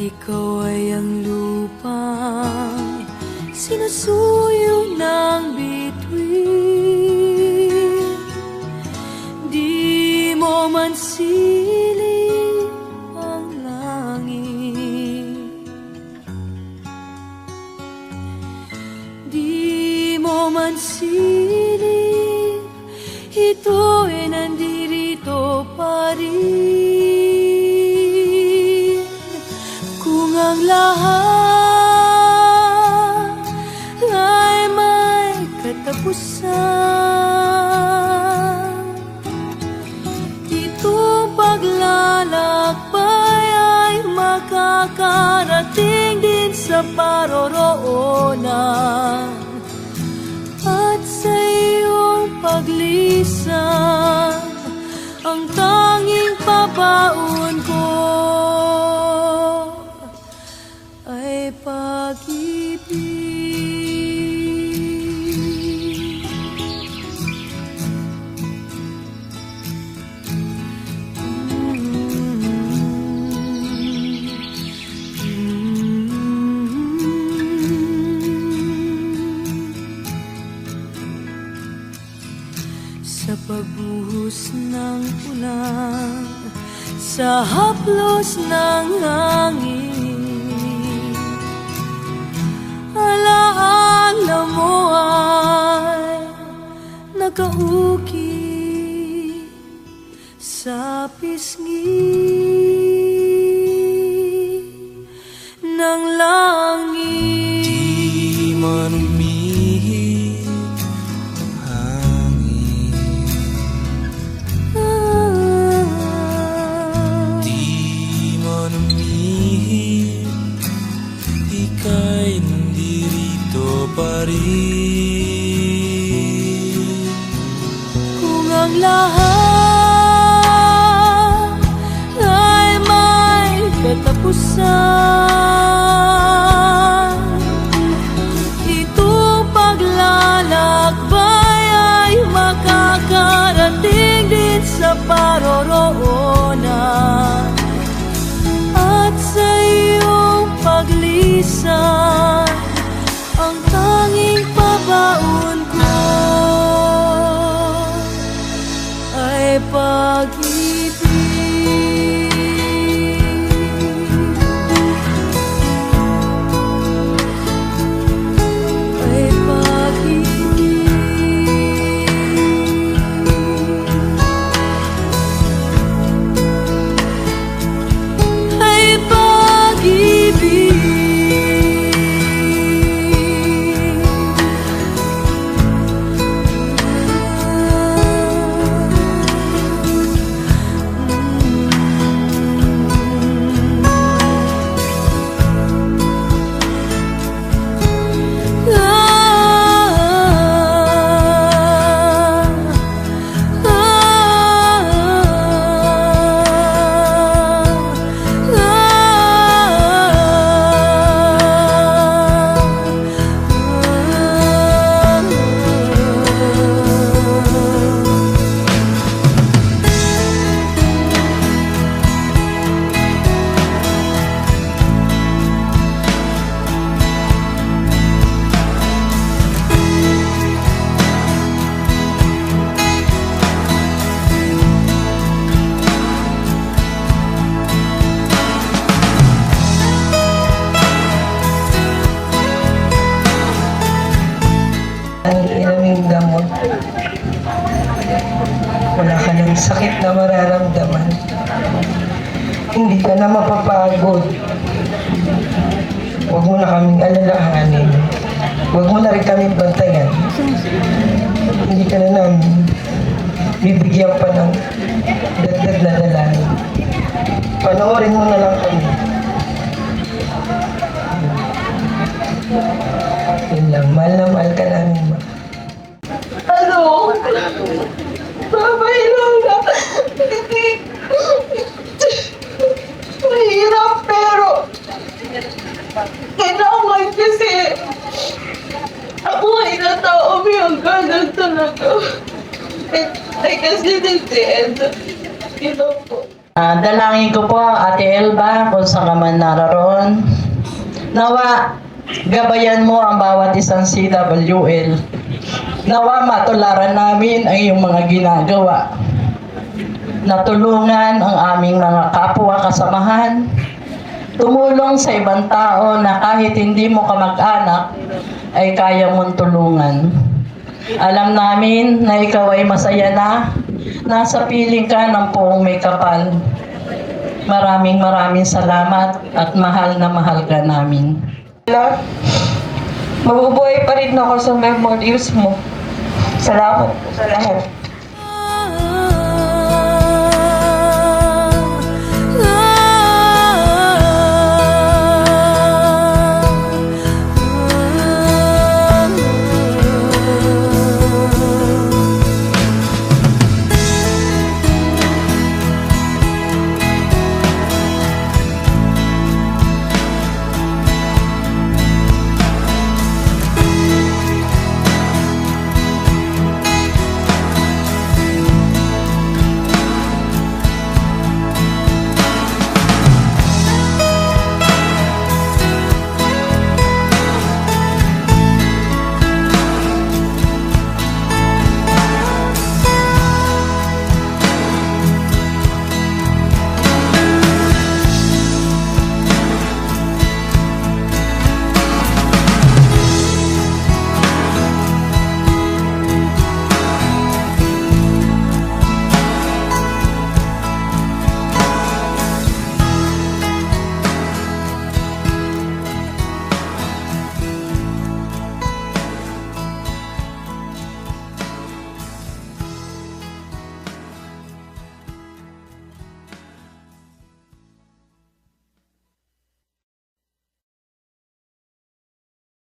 Ikaw ay ang lupang sinusuyo ng bituin. Di mo man siling ang langit, di mo man siling, ito'y nandirito pa rin. Kung ang lahat ay may katapusan, itong paglalakbay ay makakarating din sa paroroonan. At sa iyong paglisan, ang tanging pabaon ko ay pag-ibig. Sa pagbuhos ng ulan, sa haplos ng hangin, alaala mo ay nakauki sa pisngi ng langit. Di man umihip ang hangin, di man umihip, ika'y nandirito pa rin. Kung ang lahat ay may katapusan, itong paglalakbay ay makakarating din sa paroroonan. At sa iyong paglisan, ang tanging pabaon ko ay pag-ibig. Ay pag-ibig. Ay pag-ibig. Ang inaming gamot, wala ka ng sakit na mararamdaman, hindi ka na mapapagod. Huwag mo na kaming alalahanin, huwag mo na rin kaming bantayan. Hindi ka na namin bibigyan pa ng dagdag na dalangin. Panoorin mo na lang kami. Yun lang, mahal na mahal ka namin, ma. Ano? Mama, Lola, hindi. Mahirap, pero kailangan kasi ako ay natao may hangganan talaga. Ay kasi in the end, po. Dalangin ko po, Ate Elba, kung saan ka man naroon. Nawa, gabayan mo ang bawat isang CWL. Nawa, matularan namin ang iyong mga ginagawa. Natulungan ang aming mga kapwa kasamahan. Tumulong sa ibang tao na kahit hindi mo kamag-anak, ay kaya mong tulungan. Alam namin na ikaw ay masaya na, nasa piling ka ng poong may kapal. Maraming salamat at mahal na mahal ka namin. Lord, mabubuhay pa rin ako sa memories mo. Salamat po sa lahat.